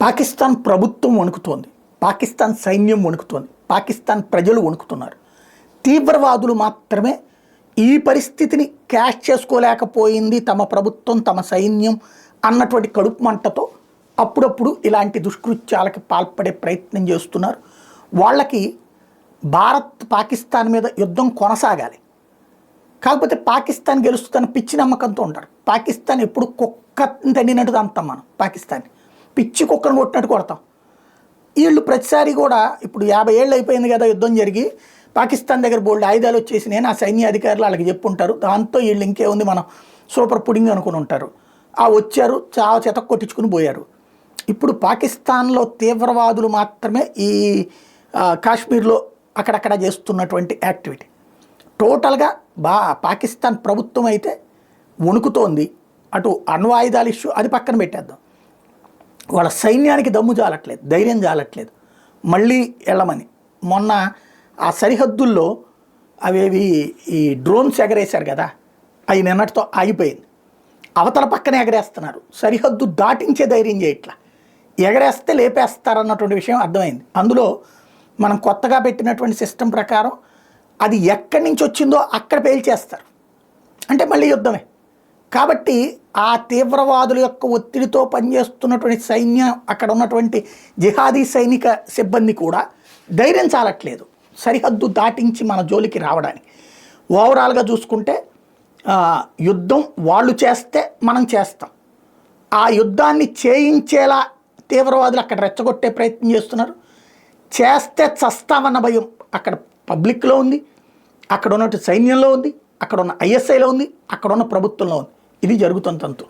పాకిస్తాన్ ప్రభుత్వం వణుకుతోంది, పాకిస్తాన్ సైన్యం వణుకుతోంది, పాకిస్తాన్ ప్రజలు వణుకుతున్నారు. తీవ్రవాదులు మాత్రమే ఈ పరిస్థితిని క్యాష్ చేసుకోలేకపోయింది తమ ప్రభుత్వం, తమ సైన్యం అన్నటువంటి కడుపు మంటతో అప్పుడప్పుడు ఇలాంటి దుష్కృత్యాలకి పాల్పడే ప్రయత్నం చేస్తున్నారు. వాళ్ళకి భారత్ పాకిస్తాన్ మీద యుద్ధం కొనసాగాలి, కాకపోతే పాకిస్తాన్ గెలుస్తుందని పిచ్చి నమ్మకంతో ఉంటారు. పాకిస్తాన్ ఎప్పుడు కుక్క తండినట్టు అంటాం మనం, పాకిస్తాన్ పిచ్చి కుక్కను కొట్టినట్టు కొడతాం. వీళ్ళు ప్రతిసారి కూడా ఇప్పుడు 50 ఏళ్ళు అయిపోయింది కదా యుద్ధం జరిగి, పాకిస్తాన్ దగ్గర బోల్డ్ ఆయుధాలు వచ్చేసి నేను ఆ సైన్య అధికారులు వాళ్ళకి చెప్పుంటారు. దాంతో వీళ్ళు ఇంకేముంది మనం సూపర్ పుడింగ్ అనుకుని ఉంటారు. వచ్చారు, చాలా చెత కొట్టించుకుని పోయారు. ఇప్పుడు పాకిస్తాన్లో తీవ్రవాదులు మాత్రమే ఈ కాశ్మీర్లో అక్కడక్కడ చేస్తున్నటువంటి యాక్టివిటీ. టోటల్గా పాకిస్తాన్ ప్రభుత్వం అయితే వణుకుతోంది. అటు అణ్వాయుధాల ఇష్యూ అది పక్కన పెట్టేద్దాం, వాళ్ళ సైన్యానికి దమ్ము చాలట్లేదు, ధైర్యం చాలట్లేదు మళ్ళీ వెళ్ళమని. మొన్న ఆ సరిహద్దుల్లో అవేవి ఈ డ్రోన్స్ ఎగరేశారు కదా, అవి నిన్నటితో ఆగిపోయింది. అవతల పక్కనే ఎగరేస్తున్నారు, సరిహద్దు దాటించే ధైర్యం చేయట్లా. ఎగరేస్తే లేపేస్తారన్నటువంటి విషయం అర్థమైంది. అందులో మనం కొత్తగా పెట్టినటువంటి సిస్టమ్ ప్రకారం అది ఎక్కడి నుంచి వచ్చిందో అక్కడ పేల్చేస్తారు, అంటే మళ్ళీ యుద్ధమే. కాబట్టి ఆ తీవ్రవాదుల యొక్క ఒత్తిడితో పనిచేస్తున్నటువంటి సైన్యం, అక్కడ ఉన్నటువంటి జిహాదీ సైనిక సిబ్బంది కూడా ధైర్యం చాలట్లేదు సరిహద్దు దాటించి మన జోలికి రావడానికి. ఓవరాల్గా చూసుకుంటే యుద్ధం వాళ్ళు చేస్తే మనం చేస్తాం, ఆ యుద్ధాన్ని చేయించేలా తీవ్రవాదులు అక్కడ రెచ్చగొట్టే ప్రయత్నం చేస్తున్నారు. చేస్తే చస్తామన్న భయం అక్కడ పబ్లిక్లో ఉంది, అక్కడ ఉన్నట్టు సైన్యంలో ఉంది, అక్కడ ఉన్న ISIలో ఉంది, అక్కడ ఉన్న ప్రభుత్వంలో ఉంది. ఇది జరుగుతున్న తంతు.